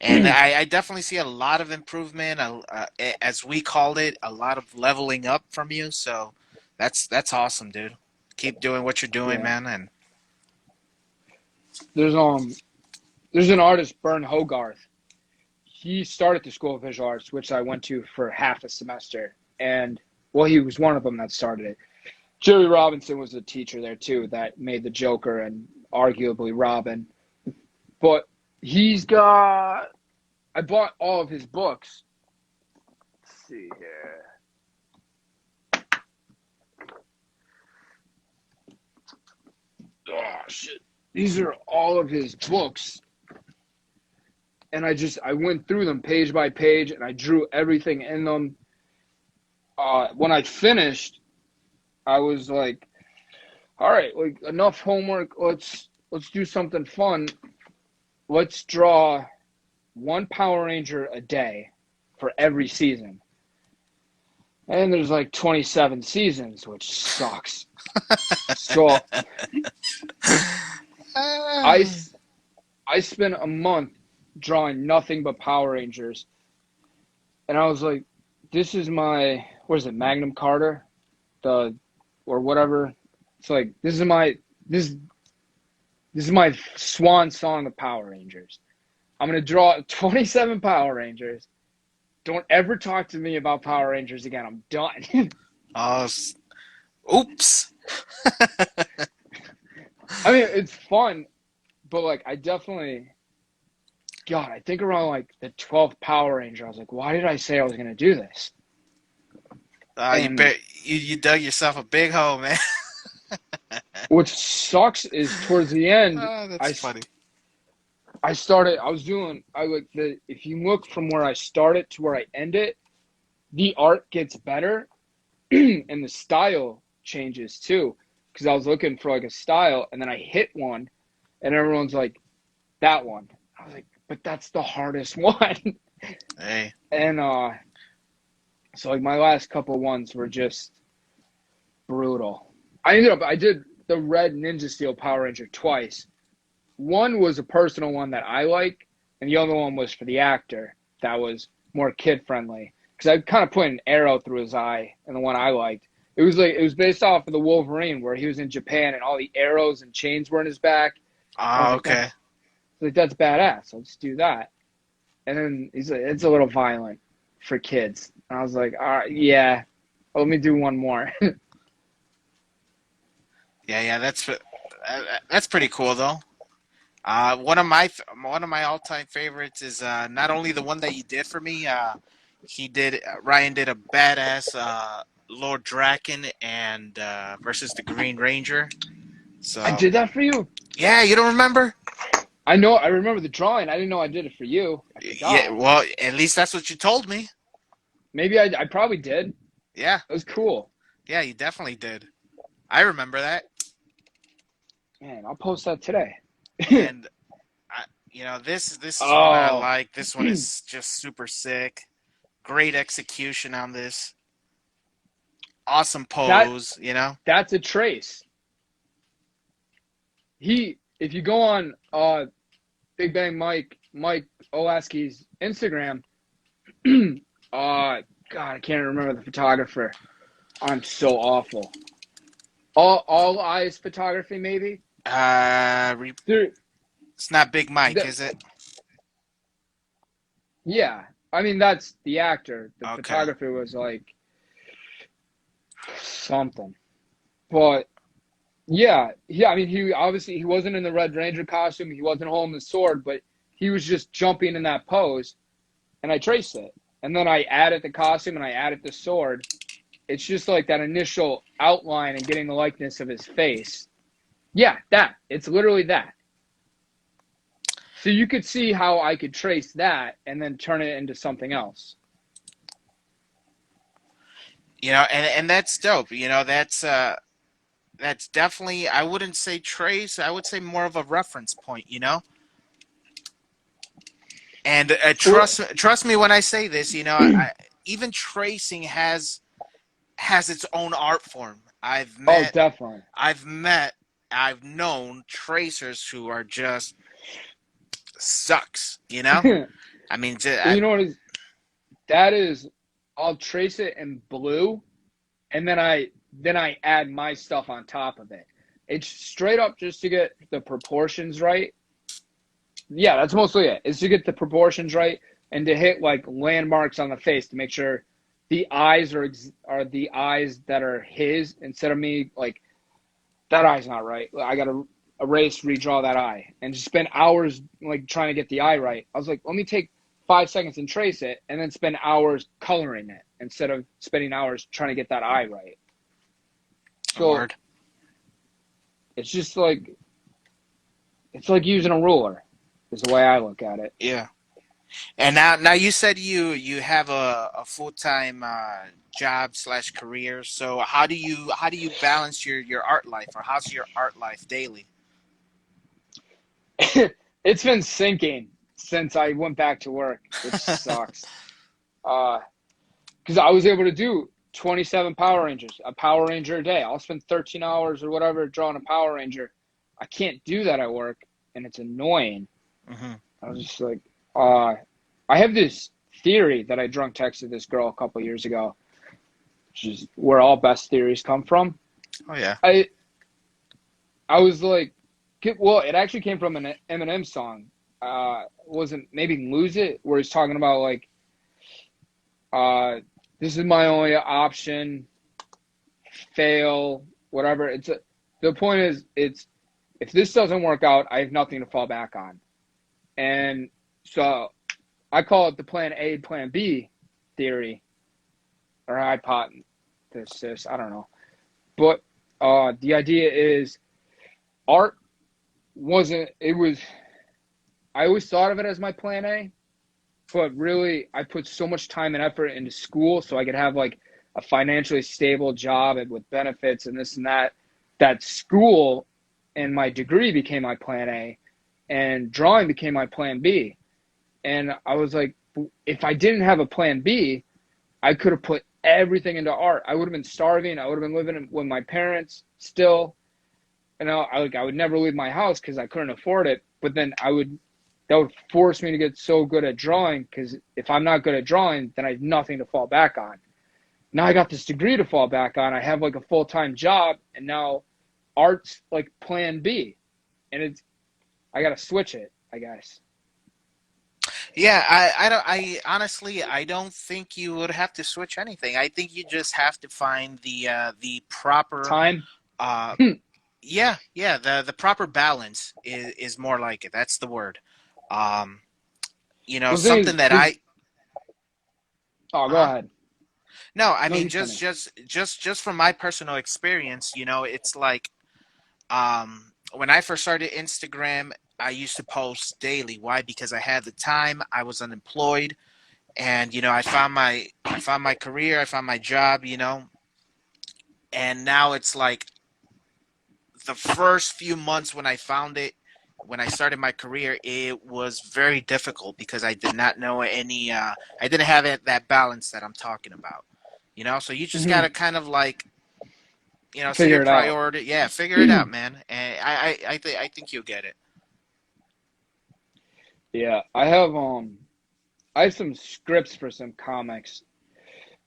and I definitely see a lot of improvement, as we called it, a lot of leveling up from you. So, that's awesome, dude. Keep doing what you're doing, Yeah. man. And There's there's an artist, Bern Hogarth. He started the School of Visual Arts, which I went to for half a semester. And well, he was one of them that started it. Jerry Robinson was a teacher there too that made the Joker and arguably Robin. But he's got I bought all of his books. Let's see here. Oh shit. These are all of his books. And I went through them page by page and I drew everything in them. When I finished, I was like, all right, like enough homework. Let's do something fun. Let's draw one Power Ranger a day for every season. And there's like 27 seasons, which sucks. So I I spent a month drawing nothing but Power Rangers, and I was like, this is my what is it, Magnum Carter, the or whatever. It's like this this is my swan song of Power Rangers. I'm gonna draw 27 Power Rangers. Don't ever talk to me about Power Rangers again. I'm done. uh, oops. I mean, it's fun, but like I definitely God, I think around like the 12th Power Ranger, I was like, why did I say I was going to do this? You And bet you dug yourself a big hole, man. what sucks is towards the end, Oh, that's funny. I was doing, if you look from where I started to where I end it, the art gets better and the style changes too. Because I was looking for like a style and then I hit one and everyone's like, that one. I was like, but that's the hardest one. Hey, And so like my last couple ones were just brutal. I did the red Ninja Steel Power Ranger twice. One was a personal one that I like, and the other one was for the actor that was more kid friendly. Because I kind of put an arrow through his eye, and the one I liked. It was based off of the Wolverine where he was in Japan and all the arrows and chains were in his back. I was oh, okay. like that's badass. Let's do that. And then he's like, it's a little violent for kids. And I was like, all right, yeah, let me do one more. Yeah, that's pretty cool though. One of my all time favorites is not only the one that you did for me. Ryan did a badass Lord Draken and versus the Green Ranger. I So did that for you. yeah, you don't remember? I know. I remember the drawing. I didn't know I did it for you. I Yeah, forgot. well, at least that's what you told me. Maybe I probably did. Yeah, It was cool. yeah, you definitely did. I remember that. Man, I'll post that today. And this is one I Oh, like. This one is just super sick. Great execution on this. Awesome that pose, you know? that's a trace. If you go on Big Bang Mike Olaski's Instagram, God, I can't remember the photographer. I'm so awful. All eyes photography, maybe. Uh, re- There, it's not Big Mike, the, is it? yeah. I mean, that's the actor. The Okay. photographer was like something, but yeah, yeah. I mean, he wasn't in the Red Ranger costume. He wasn't holding the sword, but he was just jumping in that pose, and I traced it. And then I added the costume and I added the sword. It's just like that initial outline and getting the likeness of his face. Yeah, that. It's literally that. So you could see how I could trace that and then turn it into something else. And that's dope. That's definitely, I wouldn't say trace, I would say more of a reference point, you know? And Well, trust me when I say this, even tracing has its own art form. oh, definitely. I've met, I've known tracers who are just sucks, you know? Well, I mean, you know what is that is I'll trace it in blue and then I add my stuff on top of it. It's straight up just to get the proportions right. Yeah, that's mostly it. Is to get the proportions right and to hit like landmarks on the face to make sure the eyes are the eyes that are his instead of me like that eye's not right. I got to erase, redraw that eye, and just spend hours like trying to get the eye right. I was like, let me take 5 seconds and trace it, and then spend hours coloring it instead of spending hours trying to get that eye right. a So word. it's just like it's like using a ruler, is the way I look at it. Yeah. And now you said you have a full time job slash career. So how do you balance your art life, or how's your art life daily? It's been sinking since I went back to work, which sucks. Uh, because I was able to do 27 Power Rangers, a Power Ranger a day. I'll spend 13 hours or whatever drawing a Power Ranger. I can't do that at work, and it's annoying. Hmm. I was just like, uh, I have this theory that I drunk texted this girl a couple years ago, which is where all best theories come from. Oh yeah. I I was like, well, it actually came from an Eminem song. Wasn't maybe Lose It, where he's talking about like, uh, this is my only option, fail, whatever. The point is, it's if this doesn't work out, I have nothing to fall back on. And So I call it the plan A, plan B theory, or hypothesis. I don't know. But the idea is art wasn't, it was, I always thought of it as my plan A, but really I put so much time and effort into school so I could have like a financially stable job and with benefits and this and that, that school and my degree became my plan A and drawing became my plan B. And I was like, if I didn't have a plan B, I could have put everything into art. I would have been starving. I would have been living with my parents still. And I would never leave my house because I couldn't afford it. But then that would force me to get so good at drawing, because if I'm not good at drawing, then I have nothing to fall back on. Now I got this degree to fall back on. I have like a full-time job, and now art's like plan B. And I got to switch it, I guess. Yeah, I honestly, I don't think you would have to switch anything. I think you just have to find the proper, Time. uh, yeah, the proper balance is more like it. That's the word. Um, Well, the thing is, something that this, I, oh, go huh? ahead. No, I No, mean you just from my personal experience, it's like when I first started Instagram, I used to post daily. Why? Because I had the time. I was unemployed, and I found my career. I found my job. And now it's like the first few months when I found it, when I started my career, it was very difficult because I did not know any. I didn't have that balance that I'm talking about. So you just Mhm. gotta kind of like set your Figure it out. priority. Yeah, figure it out, man. And I think you'll get it. Yeah, I have some scripts for some comics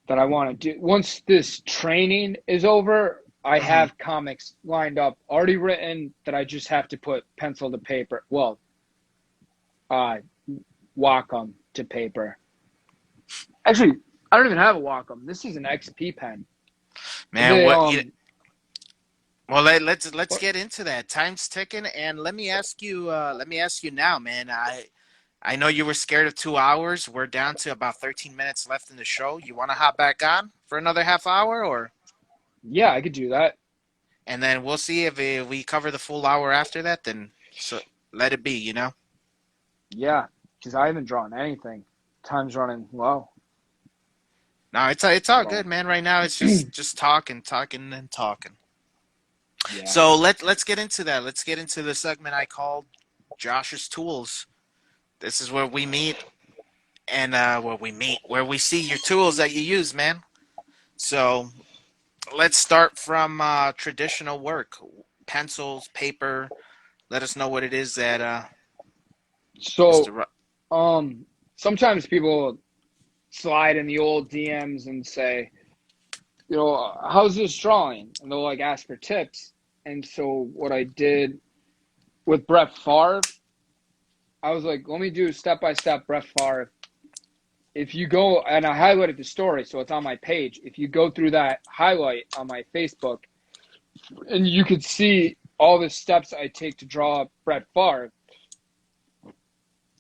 that I want to do. Once this training is over, I Hmm. have comics lined up, already written, that I just have to put pencil to paper. Well, uh, Wacom to paper. Actually, I don't even have a Wacom. This is an XP pen. Man, They what well, let's what? get into that. Time's ticking, and let me ask you now, man. I know you were scared of 2 hours. We're down to about 13 minutes left in the show. You want to hop back on for another half hour, or Yeah, I could do that. and then we'll see if we cover the full hour after that. Then so let it be. Yeah, because I haven't drawn anything. Time's running low. No, it's all good, So man. Right now, it's just talking, talking, and talking. yeah. So let's get into that. Let's get into the segment I called Josh's Tools. This is where we meet and where we see your tools that you use, man. So let's start from traditional work, pencils, paper. Let us know what it is that So Mr. sometimes people slide in the old DMs and say, how's this drawing? And they'll like ask for tips. And so what I did with Brett Favre, I was like, let me do step by step Brett Favre. If you go, and I highlighted the story, so it's on my page. If you go through that highlight on my Facebook, and you could see all the steps I take to draw Brett Favre,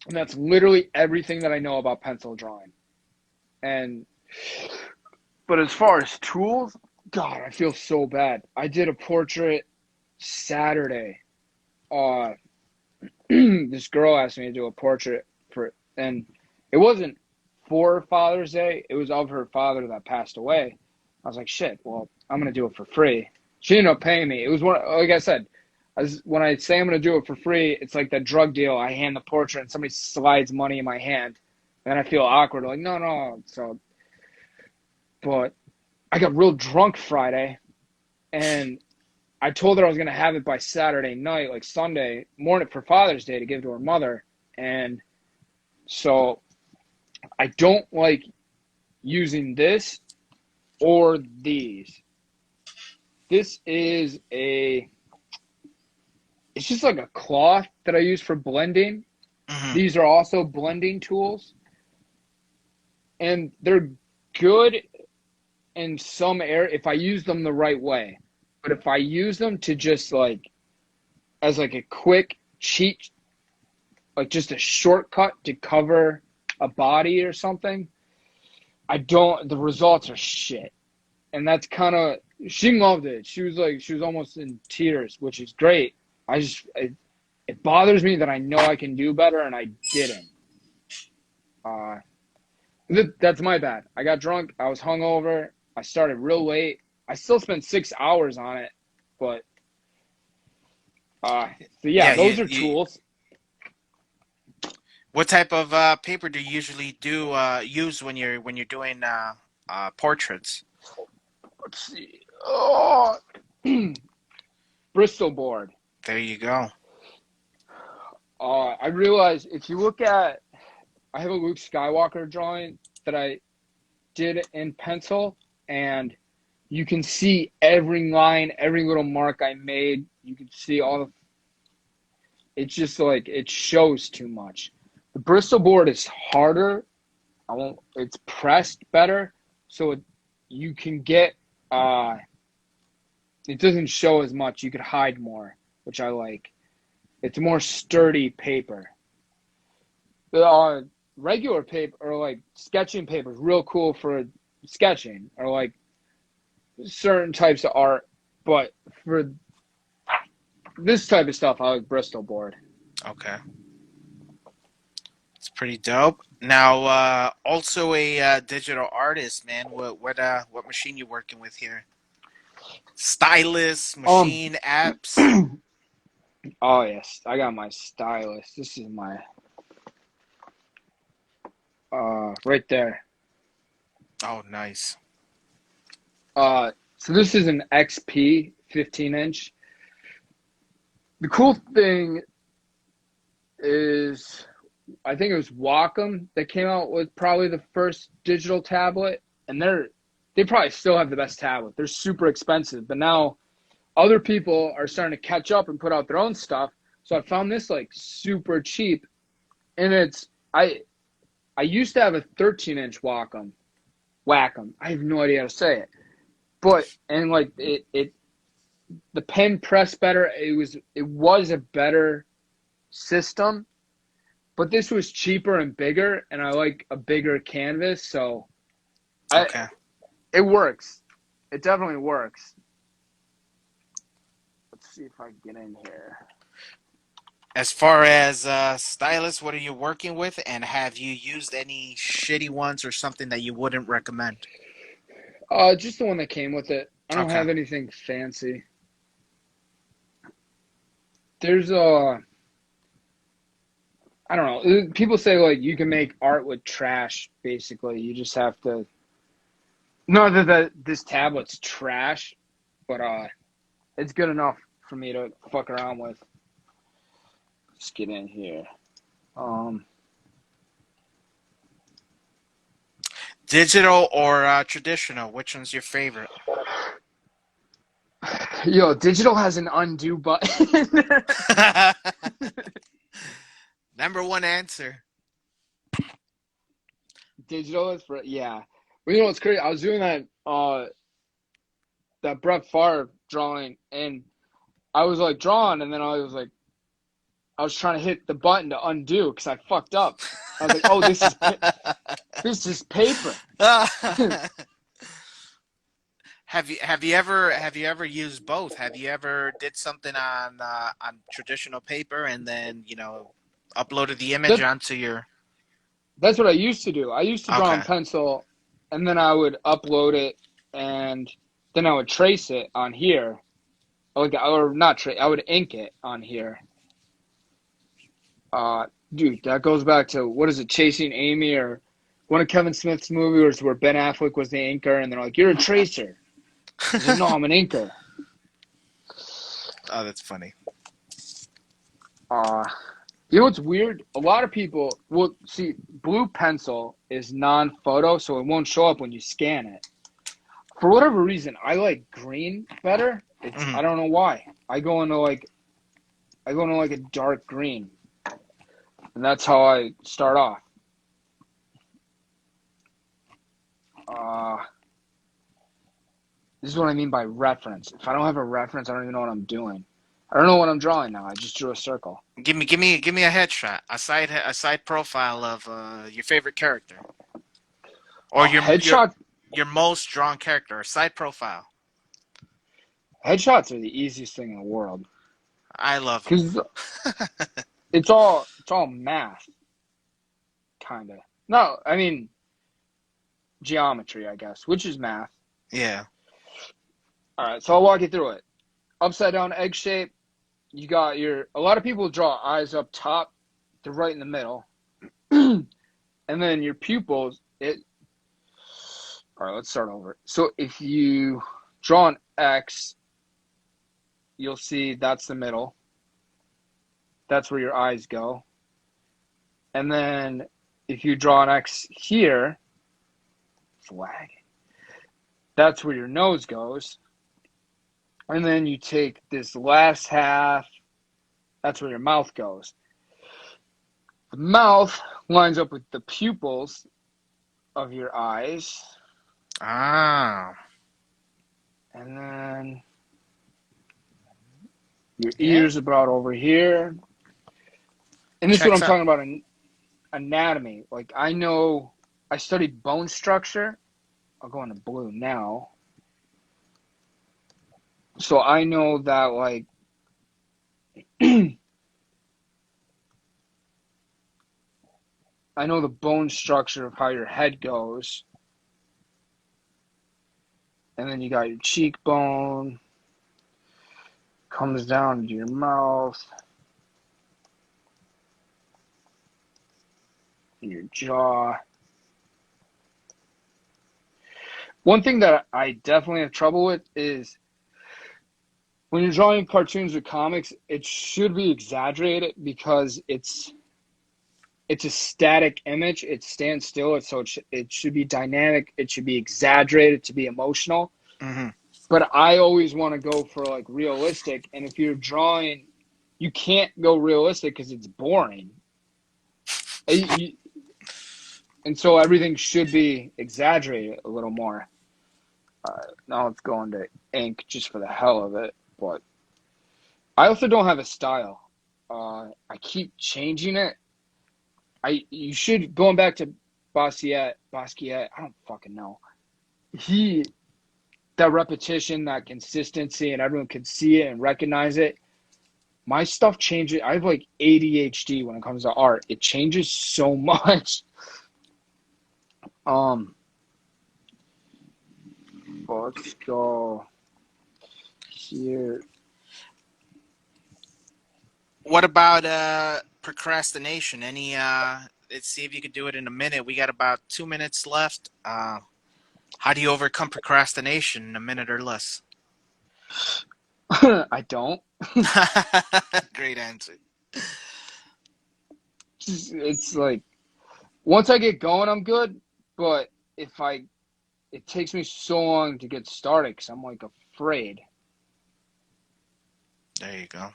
and that's literally everything that I know about pencil drawing. And but as far as tools, God, I feel so bad. I did a portrait Saturday. Uh, this girl asked me to do a portrait and it wasn't for Father's Day. It was of her father that passed away. I was like, shit. Well, I'm gonna do it for free. She ended up paying me. It was like I said, when I say I'm gonna do it for free, it's like that drug deal. I hand the portrait and somebody slides money in my hand, and then I feel awkward. Like, no, no. So, but I got real drunk Friday, and I told her I was going to have it by Saturday night, like Sunday morning for Father's Day to give to her mother. And so I don't like using this or these. This is it's just like a cloth that I use for blending. Mm-hmm. These are also blending tools. And they're good in some area if I use them the right way. But if I use them to just like as like a quick cheat like just a shortcut to cover a body or something, the results are shit. And that's kind of, she loved it. She was almost in tears, which is great. It bothers me that I know I can do better and I didn't. That's my bad. I got drunk. I was hungover. I started real late. I still spent 6 hours on it, but so yeah, Yeah, those are tools. what type of paper do you usually use when you're doing portraits? Let's see. Oh, Bristol board. There you go. I realized if you look at, I have a Luke Skywalker drawing that I did in pencil, and you can see every line, every little mark I made. You can see all the. It's just like it shows too much. The Bristol board is harder. It's pressed better, so you can get. It doesn't show as much. You could hide more, which I like. It's more sturdy paper. The regular paper or like sketching paper is real cool for sketching or like certain types of art, but for this type of stuff, I like Bristol board. Okay. It's pretty dope. Now, also a digital artist, man. What machine you working with here? Stylus, Um, machine, apps. oh yes, I got my stylus. This is my right there. Oh, nice. So this is an XP 15-inch. The cool thing is, I think it was Wacom that came out with probably the first digital tablet, and they probably still have the best tablet. They're super expensive, but now other people are starting to catch up and put out their own stuff. So I found this like super cheap, and I used to have a 13-inch Wacom. Wacom. I have no idea how to say it, but and like the pen pressed better. It was a better system, but this was cheaper and bigger, and I like a bigger canvas, so Okay. it works. It definitely works. Let's see if I can get in here. As far as stylus, what are you working with, and have you used any shitty ones or something that you wouldn't recommend? Just the one that came with it. I don't Okay. have anything fancy. There's a, I don't know. People say like you can make art with trash. Basically, you just have to. Not that this tablet's trash, but it's good enough for me to fuck around with. Let's get in here. Digital or traditional? Which one's your favorite? Yo, digital has an undo button. Number one answer. Digital is for yeah. Well, you know what's crazy? I was doing that Brett Favre drawing, and I was like drawing, and then I was trying to hit the button to undo because I fucked up. I was like, oh, this is paper. Have you ever used both? Have you ever did something on traditional paper and then uploaded the image That onto your? that's what I used to do. I used to draw in Okay. pencil, and then I would upload it, and then I would trace it on here, or not trace. I would ink it on here. Dude, that goes back to what is it, Chasing Amy, or one of Kevin Smith's movies where Ben Affleck was the inker, and they're like, "You're a tracer." He's like, "No, I'm an inker." Oh, that's funny. You know what's weird? A lot of people will see blue pencil is non-photo, so it won't show up when you scan it. For whatever reason, I like green better. Mhm. I don't know why. I go into like a dark green, and that's how I start off. This is what I mean by reference. If I don't have a reference, I don't even know what I'm doing. I don't know what I'm drawing now. I just drew a circle. Give me a headshot, a side profile of your favorite character, or Oh, headshot. your most drawn character, a side profile. Headshots are the easiest thing in the world I love them. because it's all math, kind of. No, I mean geometry, I guess, which is math. Yeah. All right, so I'll walk you through it. Upside down egg shape. You got your. A lot of people draw eyes up top. They're right in the middle, and then your pupils. It. All right, let's start over. So if you draw an X, you'll see that's the middle. That's where your eyes go. And then if you draw an X here, flag, that's where your nose goes. And then you take this last half, that's where your mouth goes. The mouth lines up with the pupils of your eyes. Ah. And then your Yeah. ears about over here. And this is what I'm Checks out. talking about in anatomy. Like I studied bone structure. I'll go into blue now. So I know that like I know the bone structure of how your head goes. And then you got your cheekbone, comes down to your mouth, your jaw. One thing that I definitely have trouble with is when you're drawing cartoons or comics, it should be exaggerated because it's a static image. It stands still, so it should be dynamic. It should be exaggerated to be emotional. Mm-hmm. But I always want to go for like realistic. And if you're drawing, you can't go realistic because it's boring. And so everything should be exaggerated a little more. Now let's go into ink just for the hell of it. But I also don't have a style. I keep changing it. You should going back to Basquiat. I don't fucking know. He that repetition, that consistency, and everyone can see it and recognize it. My stuff changes. I have like ADHD when it comes to art. It changes so much. Um, let's go here. What about procrastination? Let's see if you could do it in a minute. We got about 2 minutes left. How do you overcome procrastination in a minute or less? I don't. Great answer. It's like once I get going, I'm good. But if I, it takes me so long to get started because I'm like afraid. There you go.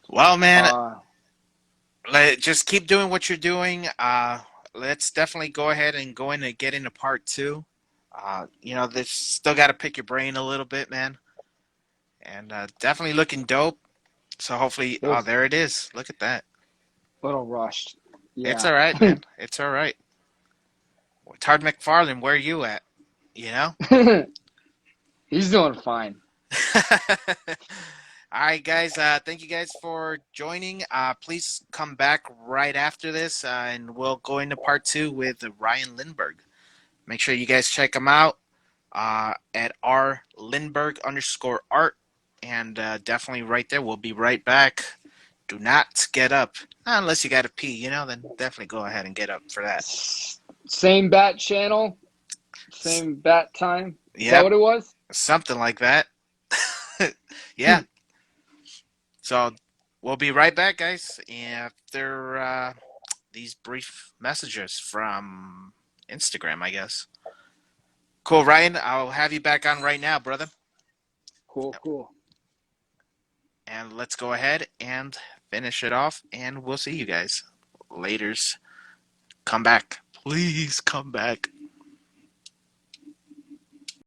Well, man, Uh, just keep doing what you're doing. Let's definitely go ahead and go in and get into part two. This still got to pick your brain a little bit, man, and definitely looking dope. So hopefully, it oh, was there it is. Look at that. a little rushed. It's Yeah. all right, man. It's all right. Todd McFarlane, where are you at? You know? He's doing fine. All right, guys. Thank you guys for joining. Please come back right after this, and we'll go into part two with Ryan Lindberg. Make sure you guys check him out at R Lindberg _art, and definitely right there. We'll be right back. Do not get up unless you got to pee. Then definitely go ahead and get up for that. Same bat channel, same bat time. Is that Yep, what it was? something like that. Yeah. So we'll be right back, guys, after these brief messages from Instagram, I guess. Cool, Ryan. I'll have you back on right now, brother. Cool, cool. And let's go ahead and finish it off, and we'll see you guys. Laters. Come back. Please come back.